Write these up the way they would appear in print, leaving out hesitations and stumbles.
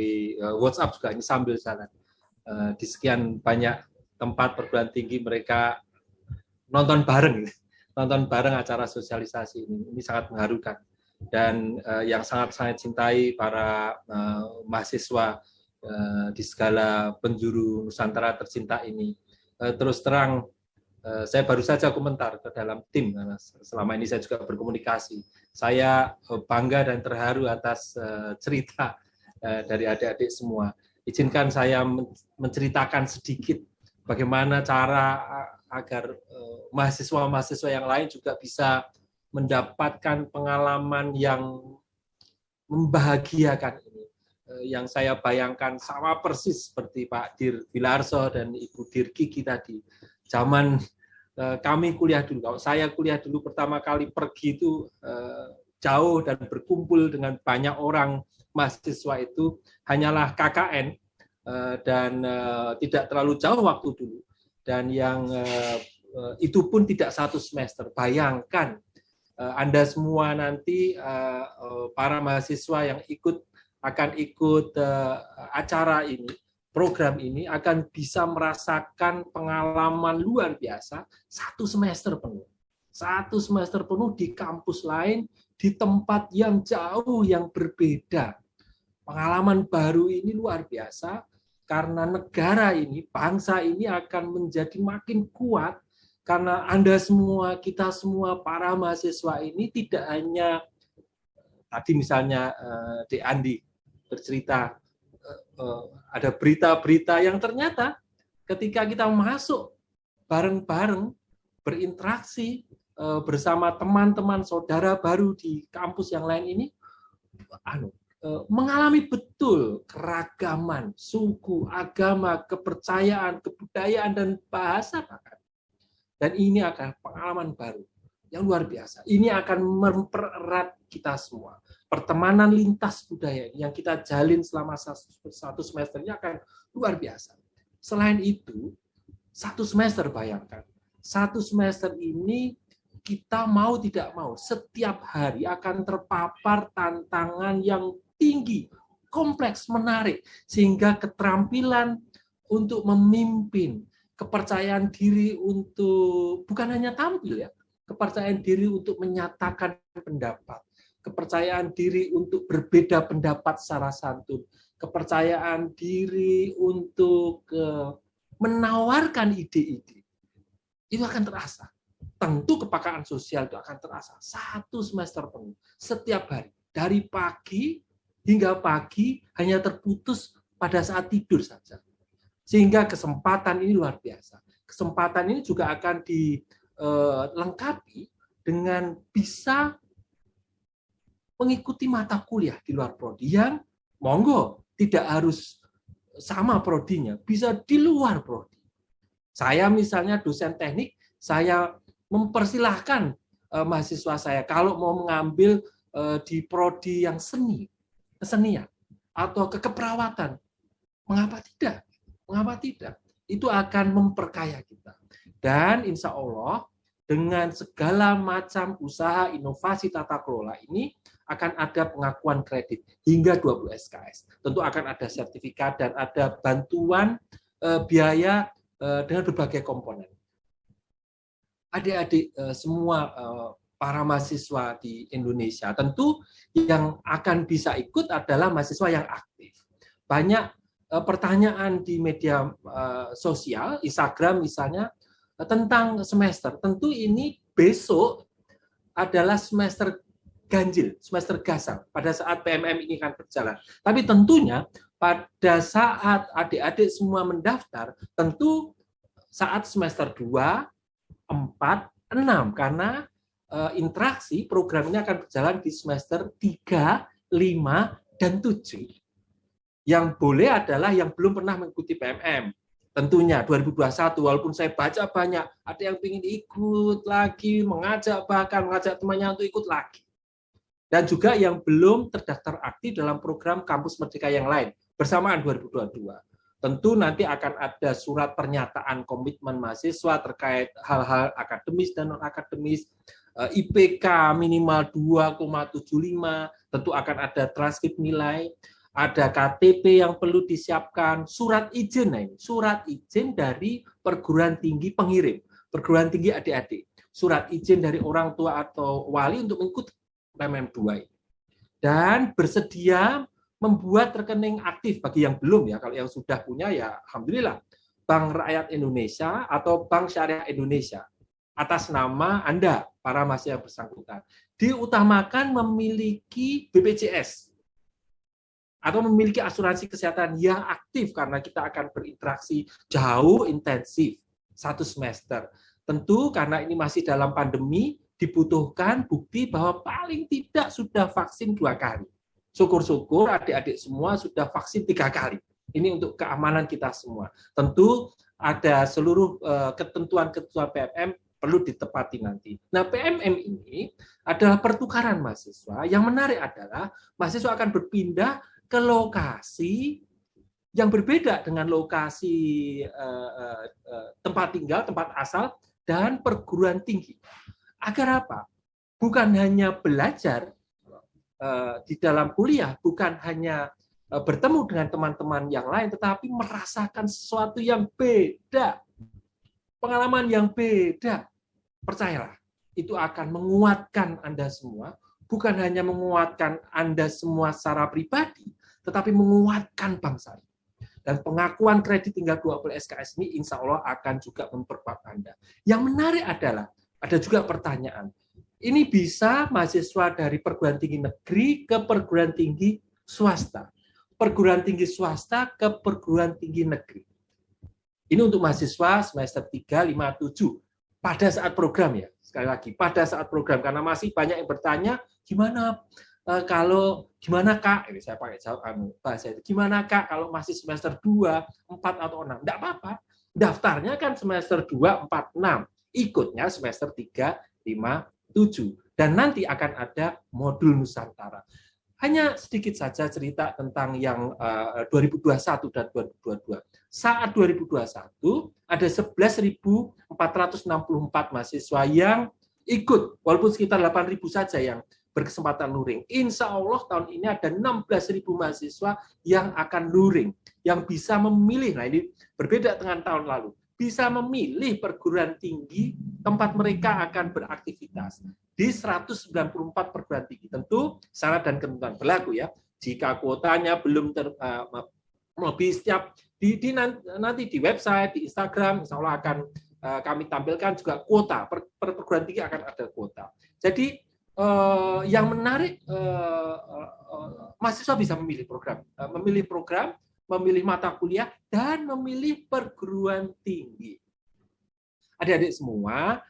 melalui WhatsApp juga ini sambil jalan. Di sekian banyak tempat perguruan tinggi mereka nonton bareng acara sosialisasi ini. Ini sangat mengharukan. Dan yang sangat saya cintai para mahasiswa di segala penjuru Nusantara tercinta ini. Terus terang, saya baru saja komentar ke dalam tim, karena selama ini saya juga berkomunikasi. Saya bangga dan terharu atas cerita dari adik-adik semua. Izinkan saya menceritakan sedikit bagaimana cara agar mahasiswa-mahasiswa yang lain juga bisa mendapatkan pengalaman yang membahagiakan ini. Yang saya bayangkan sama persis seperti Pak Dir Bilarso dan Ibu Dir Kiki tadi. Zaman kami kuliah dulu, kalau saya kuliah dulu pertama kali pergi itu jauh dan berkumpul dengan banyak orang mahasiswa itu hanyalah KKN dan tidak terlalu jauh waktu dulu. Dan yang itu pun tidak 1 semester. Bayangkan Anda semua nanti para mahasiswa yang akan ikut acara ini, program ini akan bisa merasakan pengalaman luar biasa 1 semester penuh. 1 semester penuh di kampus lain, di tempat yang jauh, yang berbeda. Pengalaman baru ini luar biasa, karena negara ini, bangsa ini akan menjadi makin kuat, karena Anda semua, kita semua, para mahasiswa ini tidak hanya, tadi misalnya Dek Andi bercerita, ada berita-berita yang ternyata ketika kita masuk bareng-bareng, berinteraksi bersama teman-teman saudara baru di kampus yang lain ini, mengalami betul keragaman suku, agama, kepercayaan, kebudayaan, dan bahasa bahkan. Dan ini akan pengalaman baru yang luar biasa. Ini akan mempererat kita semua. Pertemanan lintas budaya yang kita jalin selama 1 semester ini akan luar biasa. Selain itu, 1 semester, bayangkan. 1 semester ini kita mau tidak mau, setiap hari akan terpapar tantangan yang tinggi, kompleks, menarik, sehingga keterampilan untuk memimpin, kepercayaan diri untuk bukan hanya tampil ya, kepercayaan diri untuk menyatakan pendapat, kepercayaan diri untuk berbeda pendapat secara santun, kepercayaan diri untuk menawarkan ide-ide, itu akan terasa. Tentu kepekaan sosial itu akan terasa 1 semester penuh, setiap hari, dari pagi hingga pagi, hanya terputus pada saat tidur saja. Sehingga kesempatan ini luar biasa. Kesempatan ini juga akan dilengkapi dengan bisa mengikuti mata kuliah di luar prodi yang monggo tidak harus sama prodinya, bisa di luar prodi. Saya misalnya dosen teknik, saya mempersilahkan mahasiswa saya kalau mau mengambil di prodi yang kesenian atau keperawatan, mengapa tidak? Mengapa tidak? Itu akan memperkaya kita. Dan insya Allah dengan segala macam usaha inovasi tata kelola ini akan ada pengakuan kredit hingga 20 SKS. Tentu akan ada sertifikat dan ada bantuan biaya dengan berbagai komponen. Adik-adik semua para mahasiswa di Indonesia, tentu yang akan bisa ikut adalah mahasiswa yang aktif. Banyak pertanyaan di media sosial, Instagram misalnya, tentang semester. Tentu ini besok adalah semester ganjil, semester gasal, pada saat PMM ini akan berjalan. Tapi tentunya pada saat adik-adik semua mendaftar, tentu saat semester 2, 4, 6, karena interaksi program ini akan berjalan di semester 3, 5, dan 7. Yang boleh adalah yang belum pernah mengikuti PMM. Tentunya 2021, walaupun saya baca banyak, ada yang ingin ikut lagi, mengajak temannya untuk ikut lagi. Dan juga yang belum terdaftar aktif dalam program Kampus Merdeka yang lain, bersamaan 2022. Tentu nanti akan ada surat pernyataan komitmen mahasiswa terkait hal-hal akademis dan non-akademis, IPK minimal 2,75, tentu akan ada transkrip nilai, ada KTP yang perlu disiapkan, surat izin. Nah, ini surat izin dari perguruan tinggi pengirim, perguruan tinggi adik-adik, surat izin dari orang tua atau wali untuk mengikuti PMM2 ini. Dan bersedia membuat rekening aktif bagi yang belum ya. Kalau yang sudah punya ya alhamdulillah, Bank Rakyat Indonesia atau Bank Syariah Indonesia atas nama Anda, para mahasiswa yang bersangkutan. Diutamakan memiliki BPJS atau memiliki asuransi kesehatan yang aktif karena kita akan berinteraksi jauh intensif 1 semester. Tentu karena ini masih dalam pandemi, dibutuhkan bukti bahwa paling tidak sudah vaksin 2 kali. Syukur-syukur adik-adik semua sudah vaksin 3 kali. Ini untuk keamanan kita semua. Tentu ada seluruh ketentuan-ketentuan PMM perlu ditepati nanti. Nah, PMM ini adalah pertukaran mahasiswa. Yang menarik adalah mahasiswa akan berpindah ke lokasi yang berbeda dengan lokasi tempat tinggal, tempat asal, dan perguruan tinggi. Agar apa? Bukan hanya belajar di dalam kuliah, bukan hanya bertemu dengan teman-teman yang lain, tetapi merasakan sesuatu yang beda, pengalaman yang beda. Percayalah, itu akan menguatkan Anda semua, bukan hanya menguatkan Anda semua secara pribadi, tetapi menguatkan bangsa. Dan pengakuan kredit tinggal 20 SKS ini insya Allah akan juga memperkuat Anda. Yang menarik adalah, ada juga pertanyaan, ini bisa mahasiswa dari perguruan tinggi negeri ke perguruan tinggi swasta. Perguruan tinggi swasta ke perguruan tinggi negeri. Ini untuk mahasiswa semester 3, 5, 7. Pada saat program ya, sekali lagi, pada saat program. Karena masih banyak yang bertanya, gimana gimana Kak? Ini saya pakai jawab bahasa itu. Gimana Kak kalau masih semester 2, 4 atau 6? Enggak apa-apa. Daftarnya kan semester 2, 4, 6. Ikutnya semester 3, 5, 7. Dan nanti akan ada modul Nusantara. Hanya sedikit saja cerita tentang yang 2021 dan 2022. Saat 2021 ada 11.464 mahasiswa yang ikut, walaupun sekitar 8.000 saja yang berkesempatan luring. Insya Allah tahun ini ada 16.000 mahasiswa yang akan luring, yang bisa memilih. Nah, ini berbeda dengan tahun lalu. Bisa memilih perguruan tinggi tempat mereka akan beraktivitas di 194 perguruan tinggi. Tentu syarat dan ketentuan berlaku ya. Jika kuotanya belum lebih setiap nanti di website, di Instagram, insya Allah akan kami tampilkan juga kuota. Per perguruan tinggi akan ada kuota. Jadi yang menarik, mahasiswa bisa memilih program, memilih mata kuliah, dan memilih perguruan tinggi. Adik-adik semua,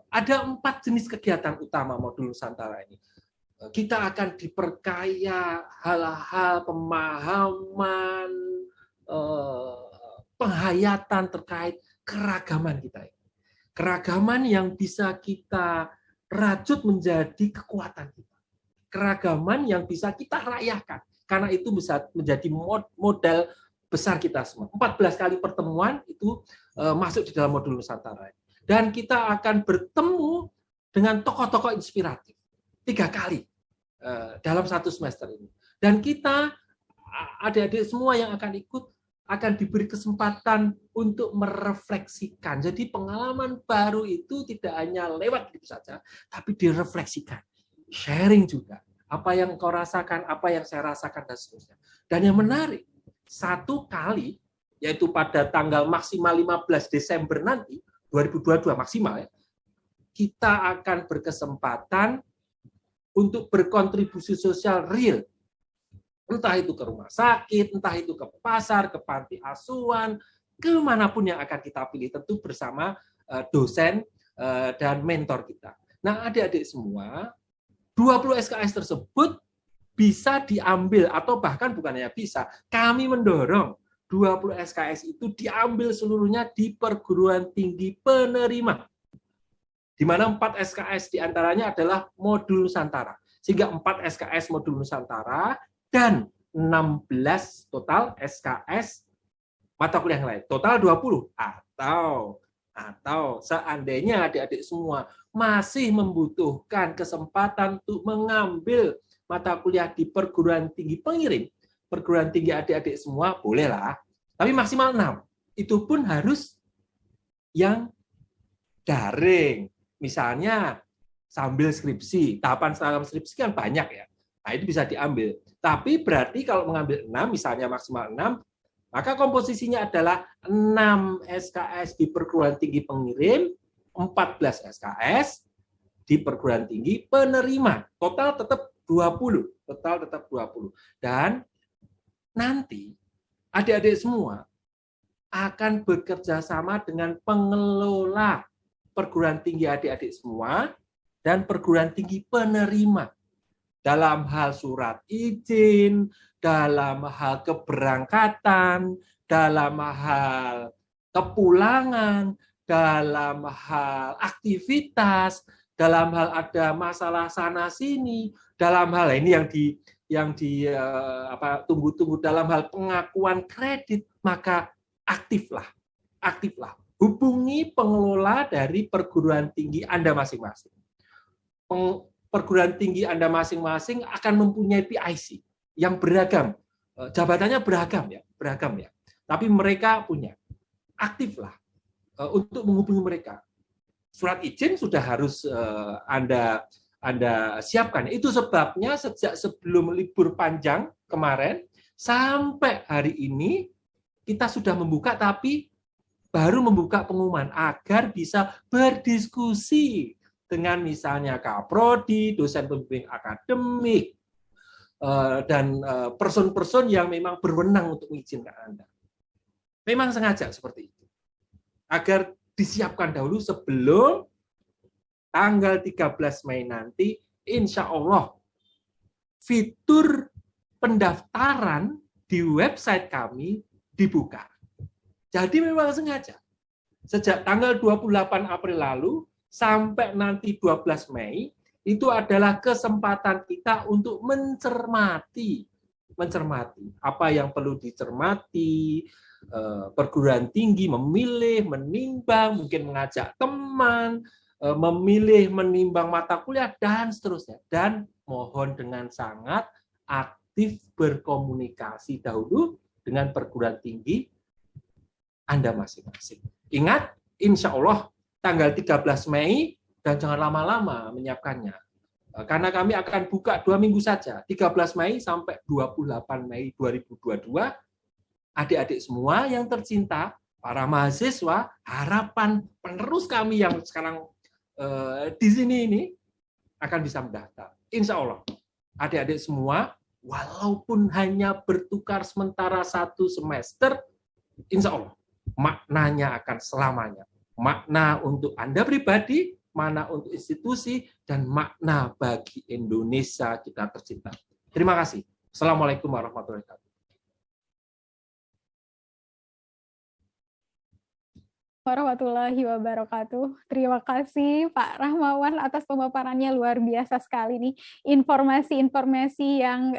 ada 4 jenis kegiatan utama modul Nusantara ini. Kita akan diperkaya hal-hal pemahaman, penghayatan terkait keragaman kita. Keragaman yang bisa kita rajut menjadi kekuatan kita. Keragaman yang bisa kita rayakan. Karena itu bisa menjadi modal besar kita semua. 14 kali pertemuan itu masuk di dalam modul Nusantara. Dan kita akan bertemu dengan tokoh-tokoh inspiratif. 3 kali dalam 1 semester ini. Dan kita, adik-adik semua yang akan ikut, akan diberi kesempatan untuk merefleksikan. Jadi pengalaman baru itu tidak hanya lewat gitu saja, tapi direfleksikan. Sharing juga. Apa yang kau rasakan, apa yang saya rasakan, dan seterusnya. Dan yang menarik, 1 kali, yaitu pada tanggal maksimal 15 Desember nanti, 2022 maksimal ya, kita akan berkesempatan untuk berkontribusi sosial real. Entah itu ke rumah sakit, entah itu ke pasar, ke panti asuhan, kemanapun yang akan kita pilih, tentu bersama dosen dan mentor kita. Nah, adik-adik semua, 20 SKS tersebut bisa diambil, atau bahkan bukan hanya bisa, kami mendorong 20 SKS itu diambil seluruhnya di perguruan tinggi penerima. Di mana 4 SKS diantaranya adalah modul Nusantara. Sehingga 4 SKS modul Nusantara, dan 16 total SKS mata kuliah yang lain. Total 20. Atau seandainya adik-adik semua masih membutuhkan kesempatan untuk mengambil mata kuliah di perguruan tinggi pengirim, perguruan tinggi adik-adik semua, bolehlah. Tapi maksimal 6. Itu pun harus yang daring. Misalnya sambil skripsi. Tahapan skripsi kan banyak ya. Nah, itu bisa diambil. Tapi berarti kalau mengambil 6, misalnya maksimal 6, maka komposisinya adalah 6 SKS di perguruan tinggi pengirim, 14 SKS di perguruan tinggi penerima. Total tetap 20. Total tetap 20. Dan nanti adik-adik semua akan bekerja sama dengan pengelola perguruan tinggi adik-adik semua dan perguruan tinggi penerima. Dalam hal surat izin, dalam hal keberangkatan, dalam hal kepulangan, dalam hal aktivitas, dalam hal ada masalah sana sini, dalam hal ini yang tunggu-tunggu dalam hal pengakuan kredit, maka aktiflah. Hubungi pengelola dari perguruan tinggi Anda masing-masing. Perguruan tinggi Anda masing-masing akan mempunyai PIC yang beragam, jabatannya beragam ya. Tapi mereka punya, aktiflah untuk menghubungi mereka. Surat izin sudah harus Anda siapkan. Itu sebabnya sejak sebelum libur panjang kemarin sampai hari ini kita sudah membuka, tapi baru membuka pengumuman agar bisa berdiskusi dengan misalnya Kaprodi, dosen pembimbing akademik, dan person-person yang memang berwenang untuk mengizinkan Anda. Memang sengaja seperti itu. Agar disiapkan dahulu sebelum tanggal 13 Mei nanti, insya Allah fitur pendaftaran di website kami dibuka. Jadi memang sengaja. Sejak tanggal 28 April lalu, sampai nanti 12 Mei, itu adalah kesempatan kita untuk mencermati apa yang perlu dicermati, perguruan tinggi memilih, menimbang, mungkin mengajak teman, memilih, menimbang mata kuliah, dan seterusnya. Dan mohon dengan sangat aktif berkomunikasi dahulu dengan perguruan tinggi Anda masing-masing. Ingat, insya Allah tanggal 13 Mei, dan jangan lama-lama menyiapkannya. Karena kami akan buka 2 minggu saja, 13 Mei sampai 28 Mei 2022, adik-adik semua yang tercinta, para mahasiswa, harapan penerus kami yang sekarang di sini ini akan bisa mendaftar. Insya Allah, adik-adik semua, walaupun hanya bertukar sementara 1 semester, insya Allah, maknanya akan selamanya. Makna untuk Anda pribadi, makna untuk institusi, dan makna bagi Indonesia kita tercinta. Terima kasih. Assalamualaikum warahmatullahi wabarakatuh. Warahmatullahi wabarakatuh. Terima kasih Pak Rahmawan atas pemaparannya, luar biasa sekali nih. Informasi-informasi yang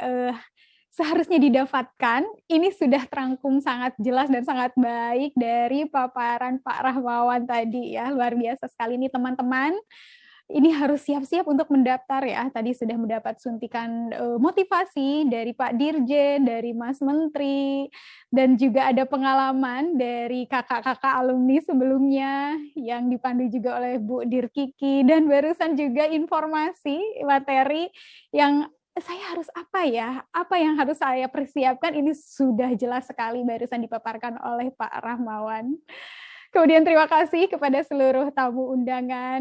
seharusnya didapatkan, ini sudah terangkum sangat jelas dan sangat baik dari paparan Pak Rahmawan tadi ya. Luar biasa sekali nih teman-teman. Ini harus siap-siap untuk mendaftar ya. Tadi sudah mendapat suntikan motivasi dari Pak Dirjen, dari Mas Menteri, dan juga ada pengalaman dari kakak-kakak alumni sebelumnya yang dipandu juga oleh Bu Dirkiki, dan barusan juga informasi materi yang saya harus apa ya? Apa yang harus saya persiapkan? Ini sudah jelas sekali barusan dipaparkan oleh Pak Rahmawan. Kemudian terima kasih kepada seluruh tamu undangan,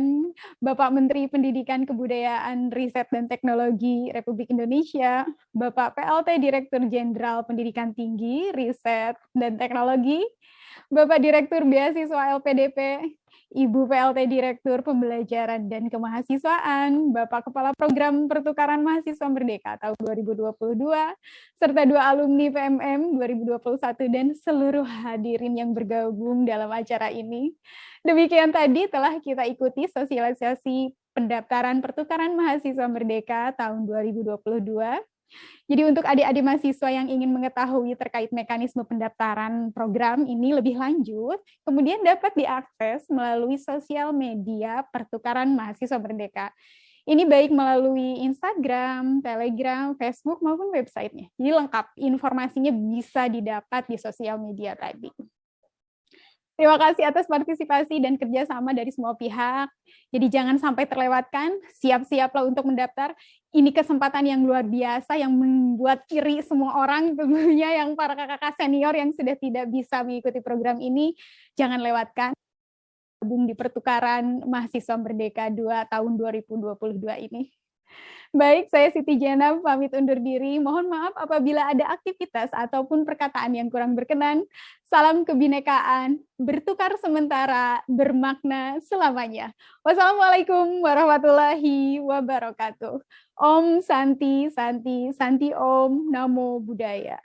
Bapak Menteri Pendidikan Kebudayaan, Riset dan Teknologi Republik Indonesia, Bapak PLT Direktur Jenderal Pendidikan Tinggi, Riset dan Teknologi, Bapak Direktur Beasiswa LPDP, Ibu PLT Direktur Pembelajaran dan Kemahasiswaan, Bapak Kepala Program Pertukaran Mahasiswa Merdeka tahun 2022, serta 2 alumni PMM 2021 dan seluruh hadirin yang bergabung dalam acara ini. Demikian tadi telah kita ikuti sosialisasi pendaftaran Pertukaran Mahasiswa Merdeka tahun 2022. Jadi untuk adik-adik mahasiswa yang ingin mengetahui terkait mekanisme pendaftaran program ini lebih lanjut, kemudian dapat diakses melalui sosial media Pertukaran Mahasiswa Merdeka. Ini baik melalui Instagram, Telegram, Facebook, maupun websitenya. Jadi lengkap, informasinya bisa didapat di sosial media tadi. Terima kasih atas partisipasi dan kerjasama dari semua pihak. Jadi jangan sampai terlewatkan, siap-siaplah untuk mendaftar. Ini kesempatan yang luar biasa yang membuat iri semua orang tentunya, yang para kakak-kakak senior yang sudah tidak bisa mengikuti program ini. Jangan lewatkan. Gabung di pertukaran mahasiswa Merdeka 2 tahun 2022 ini. Baik, saya Siti Jena pamit undur diri. Mohon maaf apabila ada aktivitas ataupun perkataan yang kurang berkenan. Salam kebinekaan, bertukar sementara, bermakna selamanya. Wassalamualaikum warahmatullahi wabarakatuh. Om Santi, Santi, Santi Om, Namo Buddhaya.